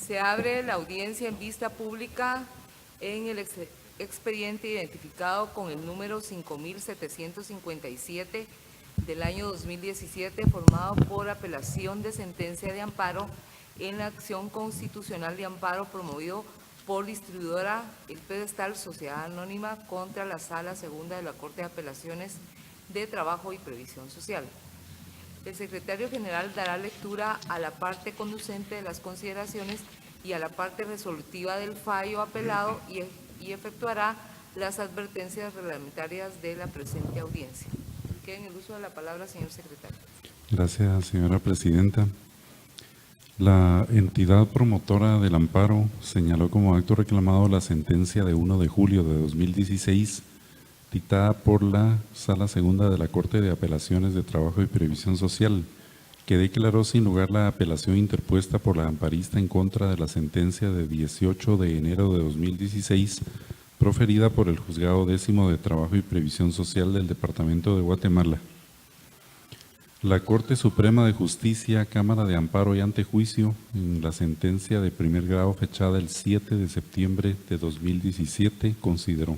Se abre la audiencia en vista pública en el expediente identificado con el número 5757 del año 2017, formado por apelación de sentencia de amparo en la acción constitucional de amparo promovido por distribuidora El Pedestal, Sociedad Anónima, contra la Sala Segunda de la Corte de Apelaciones de Trabajo y Previsión Social. El secretario general dará lectura a la parte conducente de las consideraciones y a la parte resolutiva del fallo apelado y efectuará las advertencias reglamentarias de la presente audiencia. Queda en el uso de la palabra, señor secretario. Gracias, señora presidenta. La entidad promotora del amparo señaló como acto reclamado la sentencia de 1 de julio de 2016 dictada por la Sala Segunda de la Corte de Apelaciones de Trabajo y Previsión Social, que declaró sin lugar la apelación interpuesta por la amparista en contra de la sentencia de 18 de enero de 2016 proferida por el Juzgado Décimo de Trabajo y Previsión Social del Departamento de Guatemala. La Corte Suprema de Justicia, Cámara de Amparo y Antejuicio, en la sentencia de primer grado fechada el 7 de septiembre de 2017, consideró: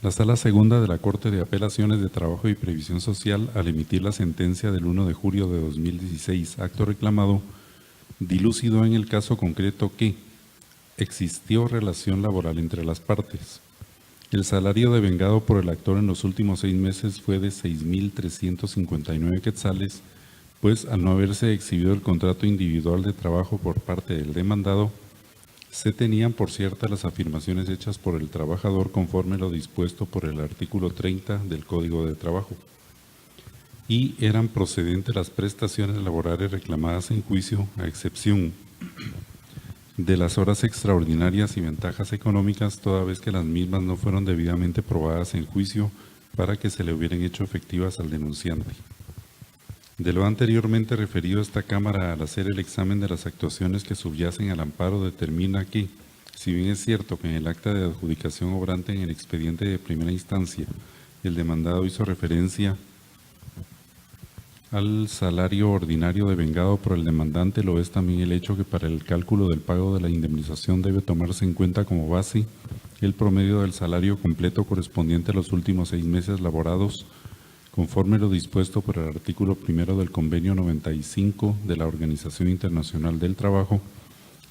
la Sala Segunda de la Corte de Apelaciones de Trabajo y Previsión Social, al emitir la sentencia del 1 de julio de 2016, acto reclamado, dilucidó en el caso concreto que existió relación laboral entre las partes. El salario devengado por el actor en los últimos 6 meses fue de 6,359 quetzales, pues al no haberse exhibido el contrato individual de trabajo por parte del demandado, se tenían por ciertas las afirmaciones hechas por el trabajador conforme lo dispuesto por el artículo 30 del Código de Trabajo, y eran procedentes las prestaciones laborales reclamadas en juicio, a excepción de las horas extraordinarias y ventajas económicas, toda vez que las mismas no fueron debidamente probadas en juicio para que se le hubieran hecho efectivas al denunciante. De lo anteriormente referido, esta Cámara, al hacer el examen de las actuaciones que subyacen al amparo, determina que, si bien es cierto que en el acta de adjudicación obrante en el expediente de primera instancia el demandado hizo referencia al salario ordinario devengado por el demandante, lo es también el hecho que para el cálculo del pago de la indemnización debe tomarse en cuenta como base el promedio del salario completo correspondiente a los últimos 6 meses laborados, conforme lo dispuesto por el artículo 1 del Convenio 95 de la Organización Internacional del Trabajo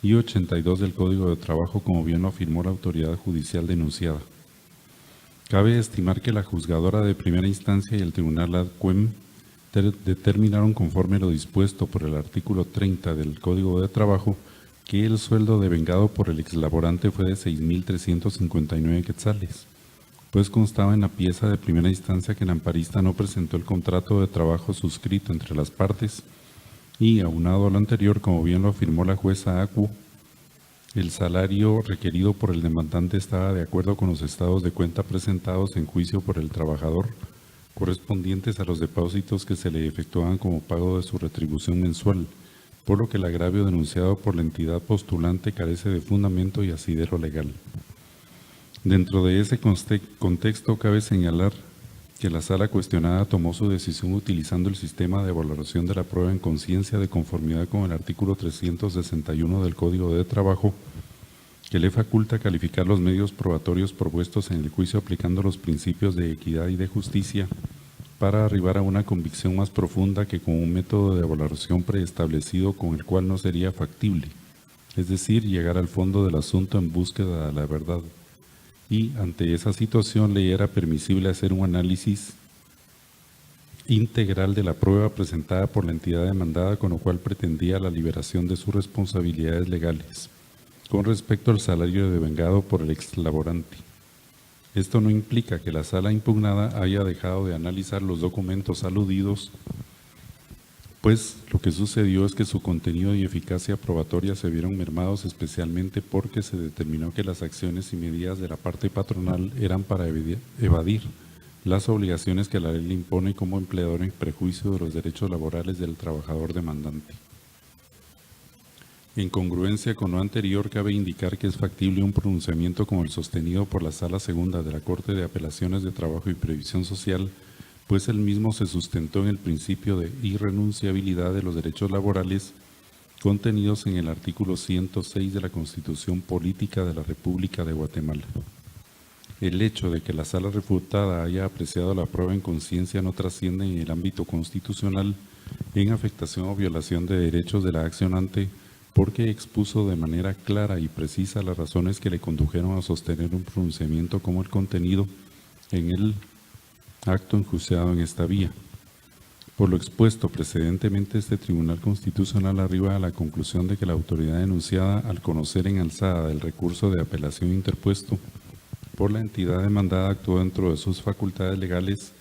y 82 del Código de Trabajo, como bien lo afirmó la autoridad judicial denunciada. Cabe estimar que la juzgadora de primera instancia y el tribunal ad quem determinaron, conforme lo dispuesto por el artículo 30 del Código de Trabajo, que el sueldo devengado por el exlaborante fue de 6,359 quetzales, pues constaba en la pieza de primera instancia que el amparista no presentó el contrato de trabajo suscrito entre las partes y, aunado a lo anterior, como bien lo afirmó la jueza Acu, el salario requerido por el demandante estaba de acuerdo con los estados de cuenta presentados en juicio por el trabajador, correspondientes a los depósitos que se le efectuaban como pago de su retribución mensual, por lo que el agravio denunciado por la entidad postulante carece de fundamento y asidero legal. Dentro de ese contexto, cabe señalar que la sala cuestionada tomó su decisión utilizando el sistema de valoración de la prueba en conciencia de conformidad con el artículo 361 del Código de Trabajo, que le faculta calificar los medios probatorios propuestos en el juicio aplicando los principios de equidad y de justicia para arribar a una convicción más profunda que con un método de valoración preestablecido con el cual no sería factible, es decir, llegar al fondo del asunto en búsqueda de la verdad. Y ante esa situación le era permisible hacer un análisis integral de la prueba presentada por la entidad demandada, con lo cual pretendía la liberación de sus responsabilidades legales con respecto al salario devengado por el exlaborante. Esto no implica que la sala impugnada haya dejado de analizar los documentos aludidos, pues lo que sucedió es que su contenido y eficacia probatoria se vieron mermados, especialmente porque se determinó que las acciones y medidas de la parte patronal eran para evadir las obligaciones que la ley le impone como empleador en prejuicio de los derechos laborales del trabajador demandante. En congruencia con lo anterior, cabe indicar que es factible un pronunciamiento como el sostenido por la Sala Segunda de la Corte de Apelaciones de Trabajo y Previsión Social, pues el mismo se sustentó en el principio de irrenunciabilidad de los derechos laborales contenidos en el artículo 106 de la Constitución Política de la República de Guatemala. El hecho de que la sala refutada haya apreciado la prueba en conciencia no trasciende en el ámbito constitucional en afectación o violación de derechos de la accionante, porque expuso de manera clara y precisa las razones que le condujeron a sostener un pronunciamiento como el contenido en el acto enjuiciado en esta vía. Por lo expuesto precedentemente, este Tribunal Constitucional arriba a la conclusión de que la autoridad denunciada, al conocer en alzada del recurso de apelación interpuesto por la entidad demandada, actuó dentro de sus facultades legales,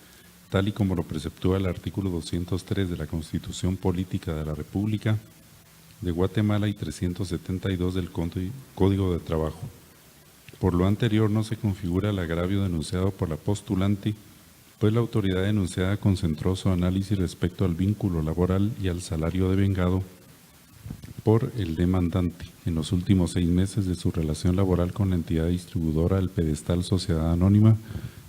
tal y como lo preceptúa el artículo 203 de la Constitución Política de la República de Guatemala y 372 del Código de Trabajo. Por lo anterior, no se configura el agravio denunciado por la postulante, pues la autoridad denunciada concentró su análisis respecto al vínculo laboral y al salario devengado por el demandante en los últimos 6 meses de su relación laboral con la entidad distribuidora del Pedestal Sociedad Anónima,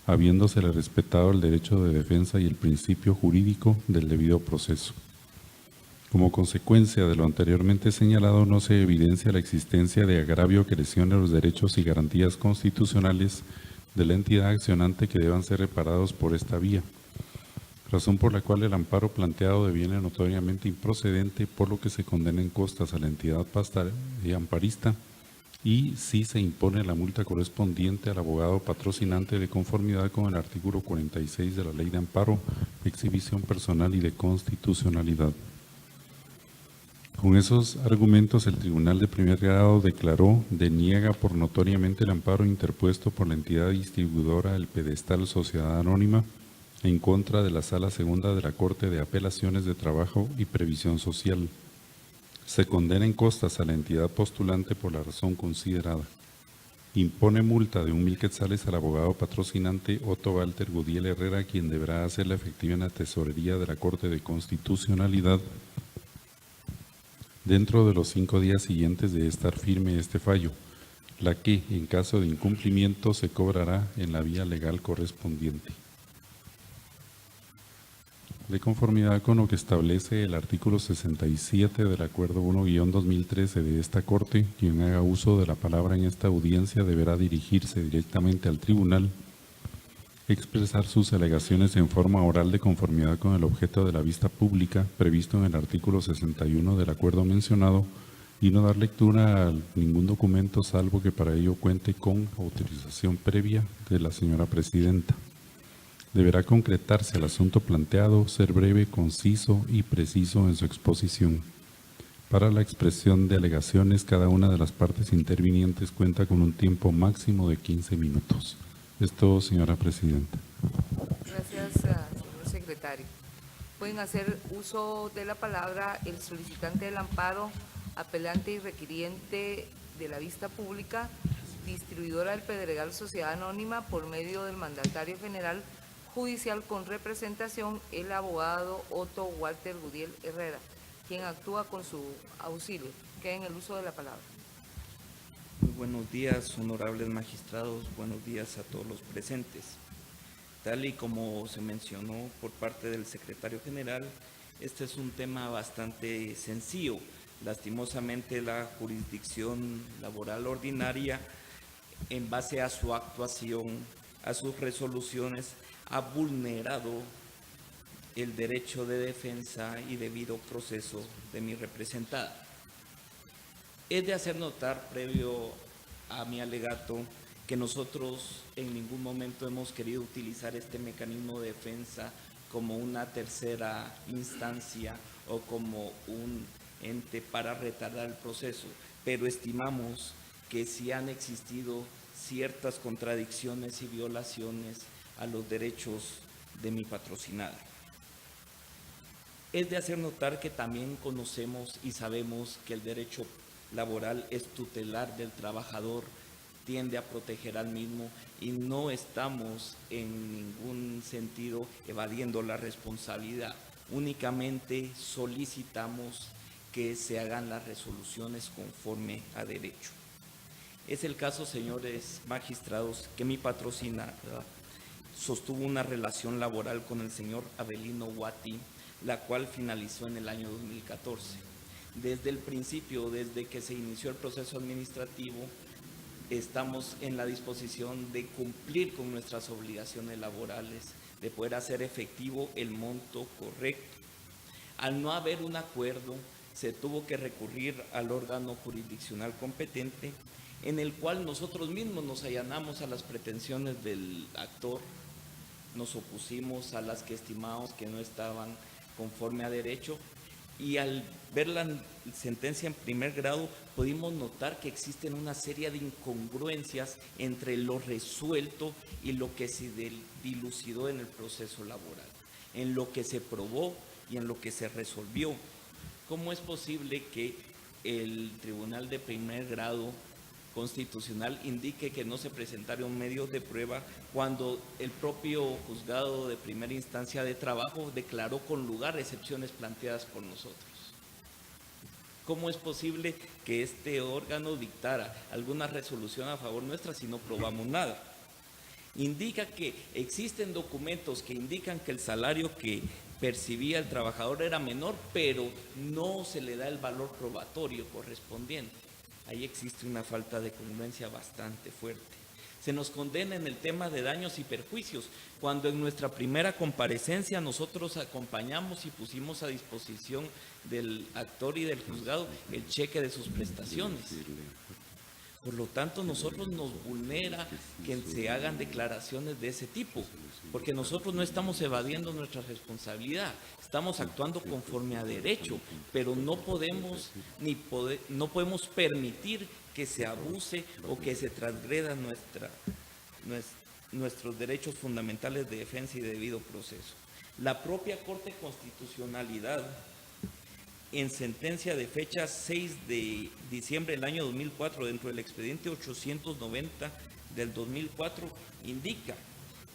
habiéndosele respetado el derecho de defensa y el principio jurídico del debido proceso. Como consecuencia de lo anteriormente señalado, no se evidencia la existencia de agravio que lesione los derechos y garantías constitucionales de la entidad accionante que deban ser reparados por esta vía, razón por la cual el amparo planteado deviene notoriamente improcedente, por lo que se condena en costas a la entidad amparista y sí se impone la multa correspondiente al abogado patrocinante de conformidad con el artículo 46 de la Ley de Amparo, Exhibición Personal y de Constitucionalidad. Con esos argumentos, el Tribunal de Primer Grado declaró deniega por notoriamente el amparo interpuesto por la entidad distribuidora del Pedestal Sociedad Anónima en contra de la Sala Segunda de la Corte de Apelaciones de Trabajo y Previsión Social. Se condena en costas a la entidad postulante por la razón considerada. Impone multa de 1,000 quetzales al abogado patrocinante Otto Walter Gudiel Herrera, quien deberá hacerla efectiva en la tesorería de la Corte de Constitucionalidad dentro de los 5 días siguientes de estar firme este fallo, la que, en caso de incumplimiento, se cobrará en la vía legal correspondiente. De conformidad con lo que establece el artículo 67 del Acuerdo 1-2013 de esta Corte, quien haga uso de la palabra en esta audiencia deberá dirigirse directamente al tribunal, expresar sus alegaciones en forma oral de conformidad con el objeto de la vista pública previsto en el artículo 61 del acuerdo mencionado y no dar lectura a ningún documento salvo que para ello cuente con autorización previa de la señora presidenta. Deberá concretarse el asunto planteado, ser breve, conciso y preciso en su exposición. Para la expresión de alegaciones, cada una de las partes intervinientes cuenta con un tiempo máximo de 15 minutos. Es todo, señora presidenta. Gracias, señor secretario. Pueden hacer uso de la palabra el solicitante del amparo, apelante y requiriente de la vista pública, distribuidora del Pedregal Sociedad Anónima, por medio del mandatario general judicial con representación, el abogado Otto Walter Gudiel Herrera, quien actúa con su auxilio. Queda en el uso de la palabra. Muy buenos días, honorables magistrados, buenos días a todos los presentes. Tal y como se mencionó por parte del secretario general, este es un tema bastante sencillo. Lastimosamente, la jurisdicción laboral ordinaria, en base a su actuación, a sus resoluciones, ha vulnerado el derecho de defensa y debido proceso de mi representada. Es de hacer notar, previo a mi alegato, que nosotros en ningún momento hemos querido utilizar este mecanismo de defensa como una tercera instancia o como un ente para retardar el proceso, pero estimamos que sí han existido ciertas contradicciones y violaciones a los derechos de mi patrocinada. Es de hacer notar que también conocemos y sabemos que el derecho laboral es tutelar del trabajador, tiende a proteger al mismo y no estamos en ningún sentido evadiendo la responsabilidad. Únicamente solicitamos que se hagan las resoluciones conforme a derecho. Es el caso, señores magistrados, que mi patrocinada sostuvo una relación laboral con el señor Avelino Guati, la cual finalizó en el año 2014. Desde el principio, desde que se inició el proceso administrativo, estamos en la disposición de cumplir con nuestras obligaciones laborales, de poder hacer efectivo el monto correcto. Al no haber un acuerdo, se tuvo que recurrir al órgano jurisdiccional competente, en el cual nosotros mismos nos allanamos a las pretensiones del actor, nos opusimos a las que estimábamos que no estaban conforme a derecho, y al ver la sentencia en primer grado pudimos notar que existen una serie de incongruencias entre lo resuelto y lo que se dilucidó en el proceso laboral, en lo que se probó y en lo que se resolvió. ¿Cómo es posible que el Tribunal de Primer Grado Constitucional indique que no se presentaron medios de prueba cuando el propio juzgado de primera instancia de trabajo declaró con lugar excepciones planteadas por nosotros? ¿Cómo es posible que este órgano dictara alguna resolución a favor nuestra si no probamos nada? Indica que existen documentos que indican que el salario que percibía el trabajador era menor, pero no se le da el valor probatorio correspondiente. Ahí existe una falta de congruencia bastante fuerte. Se nos condena en el tema de daños y perjuicios, cuando en nuestra primera comparecencia nosotros acompañamos y pusimos a disposición del actor y del juzgado el cheque de sus prestaciones. Por lo tanto, nosotros nos vulnera que se hagan declaraciones de ese tipo, porque nosotros no estamos evadiendo nuestra responsabilidad, estamos actuando conforme a derecho, pero no podemos permitir que se abuse o que se transgreda nuestros derechos fundamentales de defensa y debido proceso. La propia Corte de Constitucionalidad, en sentencia de fecha 6 de diciembre del año 2004, dentro del expediente 890 del 2004, indica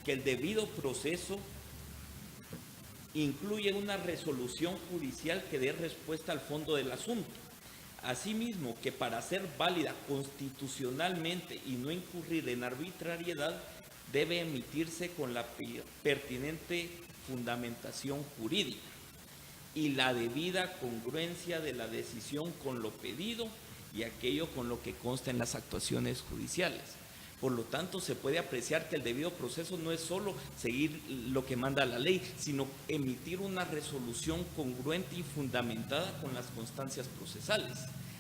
que el debido proceso incluye una resolución judicial que dé respuesta al fondo del asunto. Asimismo, que para ser válida constitucionalmente y no incurrir en arbitrariedad, debe emitirse con la pertinente fundamentación jurídica y la debida congruencia de la decisión con lo pedido y aquello con lo que consta en las actuaciones judiciales. Por lo tanto, se puede apreciar que el debido proceso no es solo seguir lo que manda la ley, sino emitir una resolución congruente y fundamentada con las constancias procesales.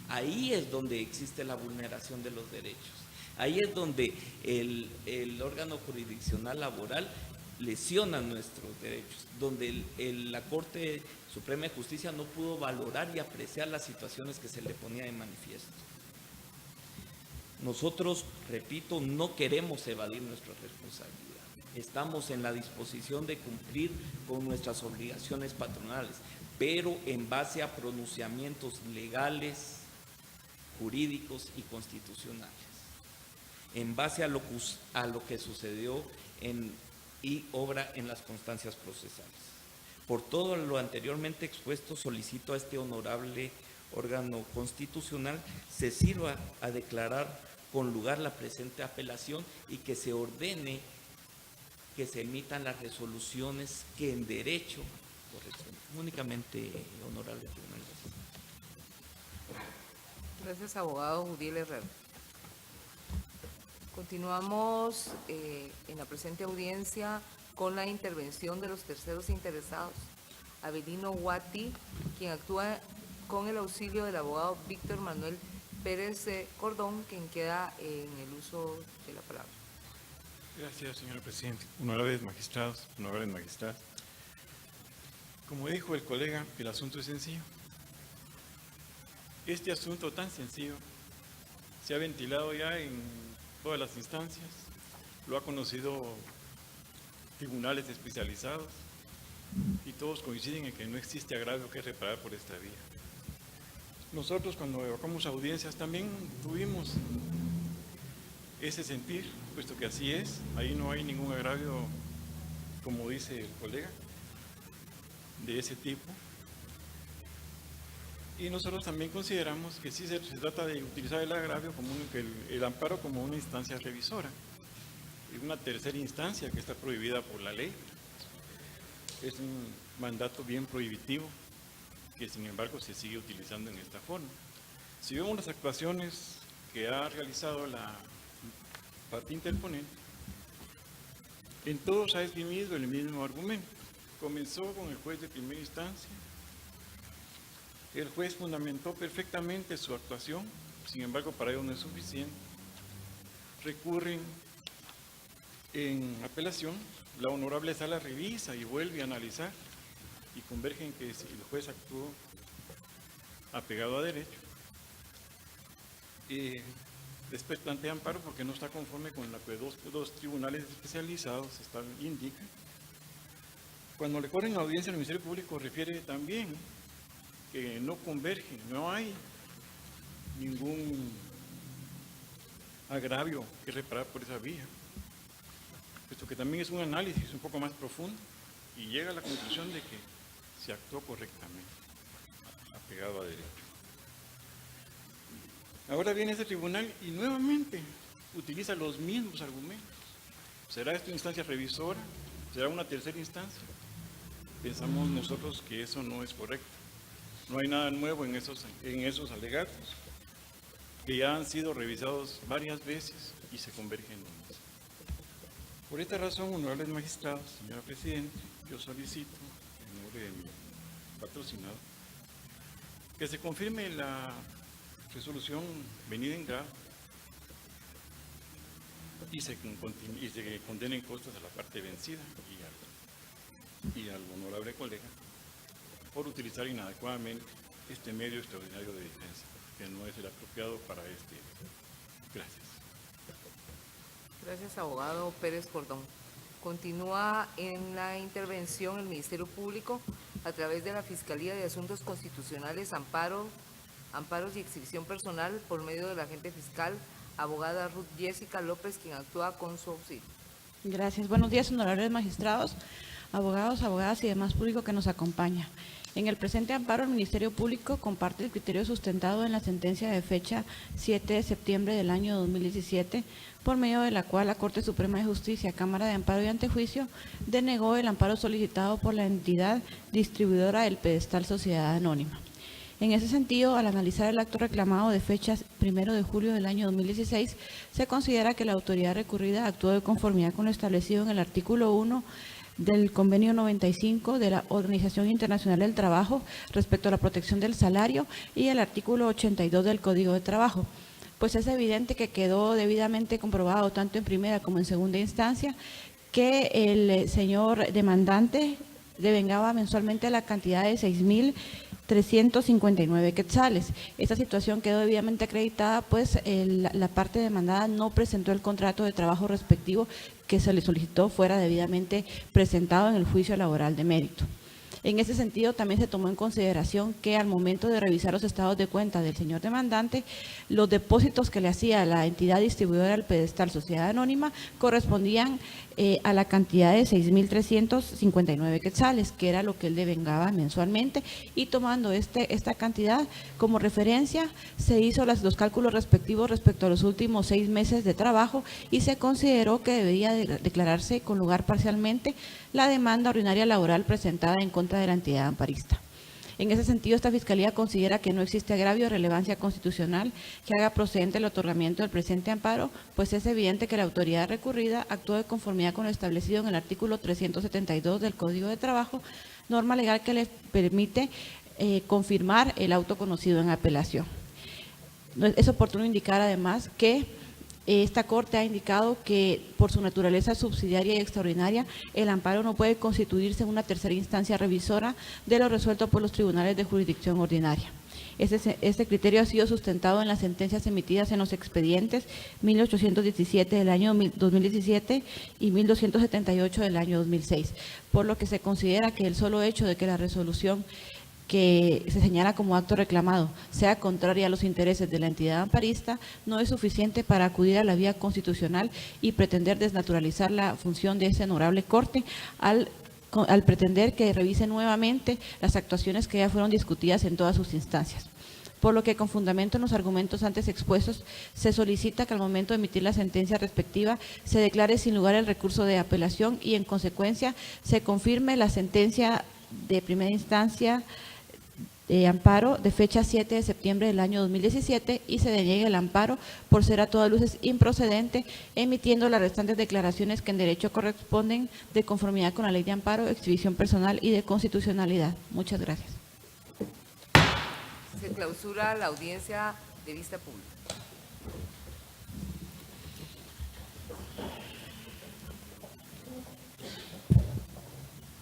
Ahí es donde existe la vulneración de los derechos. Ahí es donde el órgano jurisdiccional laboral lesiona nuestros derechos, donde la Corte Suprema de Justicia no pudo valorar y apreciar las situaciones que se le ponía de manifiesto. Nosotros, repito, no queremos evadir nuestra responsabilidad. Estamos en la disposición de cumplir con nuestras obligaciones patronales, pero en base a pronunciamientos legales, jurídicos y constitucionales, en base a lo que sucedió y obra en las constancias procesales. Por todo lo anteriormente expuesto, solicito a este honorable órgano constitucional se sirva a declarar con lugar la presente apelación y que se ordene que se emitan las resoluciones que en derecho corresponden. Únicamente, honorable tribunal. Gracias, abogado Judiel Herrera. Continuamos en la presente audiencia con la intervención de los terceros interesados. Avelino Guati, quien actúa con el auxilio del abogado Víctor Manuel Pérez Cordón, quien queda en el uso de la palabra. Gracias, señor presidente. Honorables magistrados, honorables magistradas. Como dijo el colega, el asunto es sencillo. Este asunto tan sencillo se ha ventilado ya en todas las instancias, lo ha conocido tribunales especializados y todos coinciden en que no existe agravio que reparar por esta vía. Nosotros cuando evocamos audiencias también tuvimos ese sentir, puesto que así es, ahí no hay ningún agravio, como dice el colega, de ese tipo. Y nosotros también consideramos que sí se trata de utilizar el agravio como el amparo como una instancia revisora. una tercera instancia que está prohibida por la ley. Es un mandato bien prohibitivo que sin embargo se sigue utilizando en esta forma. Si vemos las actuaciones que ha realizado la parte interponente, en todos ha esgrimido el mismo argumento. Comenzó con el juez de primera instancia. El juez fundamentó perfectamente su actuación, sin embargo para ello no es suficiente. Recurren en apelación, la honorable sala revisa y vuelve a analizar y convergen que si el juez actuó apegado a derecho. Después plantea amparo porque no está conforme con lo que dos tribunales especializados indican. Cuando le corren audiencia al Ministerio Público refiere también que no converge, no hay ningún agravio que reparar por esa vía, puesto que también es un análisis un poco más profundo y llega a la conclusión de que se actuó correctamente, apegado a derecho. Ahora viene ese tribunal y nuevamente utiliza los mismos argumentos. ¿Será esto instancia revisora? ¿Será una tercera instancia? Pensamos nosotros que eso no es correcto. No hay nada nuevo en esos alegatos, que ya han sido revisados varias veces y se convergen en unos. Por esta razón, honorables magistrados, señora Presidenta, yo solicito, en nombre de mi patrocinado, que se confirme la resolución venida en grado y se condenen costas a la parte vencida y al honorable colega por utilizar inadecuadamente este medio extraordinario de defensa, que no es el apropiado para este. Gracias. Gracias, abogado Pérez Cordón. Continúa en la intervención el Ministerio Público a través de la Fiscalía de Asuntos Constitucionales, Amparos y Exhibición Personal por medio de la agente fiscal, abogada Ruth Jessica López, quien actúa con su auxilio. Gracias. Buenos días, honorables magistrados, abogados, abogadas y demás público que nos acompaña. En el presente amparo, el Ministerio Público comparte el criterio sustentado en la sentencia de fecha 7 de septiembre del año 2017, por medio de la cual la Corte Suprema de Justicia, Cámara de Amparo y Antejuicio, denegó el amparo solicitado por la entidad distribuidora del pedestal Sociedad Anónima. En ese sentido, al analizar el acto reclamado de fecha 1 de julio del año 2016, se considera que la autoridad recurrida actuó de conformidad con lo establecido en el artículo 1 del Convenio 95 de la Organización Internacional del Trabajo respecto a la protección del salario y el artículo 82 del Código de Trabajo. Pues es evidente que quedó debidamente comprobado tanto en primera como en segunda instancia que el señor demandante devengaba mensualmente la cantidad de 6.359 quetzales. Esta situación quedó debidamente acreditada, pues la parte demandada no presentó el contrato de trabajo respectivo que se le solicitó fuera debidamente presentado en el juicio laboral de mérito. En ese sentido, también se tomó en consideración que al momento de revisar los estados de cuenta del señor demandante, los depósitos que le hacía la entidad distribuidora del pedestal Sociedad Anónima correspondían a la cantidad de 6.359 quetzales, que era lo que él devengaba mensualmente, y tomando esta cantidad como referencia, se hizo los cálculos respectivos respecto a los últimos 6 meses de trabajo y se consideró que debería declararse con lugar parcialmente la demanda ordinaria laboral presentada en contra de la entidad amparista. En ese sentido, esta Fiscalía considera que no existe agravio o relevancia constitucional que haga procedente el otorgamiento del presente amparo, pues es evidente que la autoridad recurrida actuó de conformidad con lo establecido en el artículo 372 del Código de Trabajo, norma legal que le permite confirmar el auto conocido en apelación. Es oportuno indicar además que esta Corte ha indicado que por su naturaleza subsidiaria y extraordinaria, el amparo no puede constituirse en una tercera instancia revisora de lo resuelto por los tribunales de jurisdicción ordinaria. Este criterio ha sido sustentado en las sentencias emitidas en los expedientes 1817 del año 2017 y 1278 del año 2006, por lo que se considera que el solo hecho de que la resolución que se señala como acto reclamado sea contraria a los intereses de la entidad amparista, no es suficiente para acudir a la vía constitucional y pretender desnaturalizar la función de ese honorable Corte al pretender que revise nuevamente las actuaciones que ya fueron discutidas en todas sus instancias. por lo que con fundamento en los argumentos antes expuestos se solicita que al momento de emitir la sentencia respectiva se declare sin lugar el recurso de apelación y en consecuencia se confirme la sentencia de primera instancia de amparo de fecha 7 de septiembre del año 2017 y se deniegue el amparo por ser a todas luces improcedente, emitiendo las restantes declaraciones que en derecho corresponden de conformidad con la ley de amparo, exhibición personal y de constitucionalidad. Muchas gracias. Se clausura la audiencia de vista pública.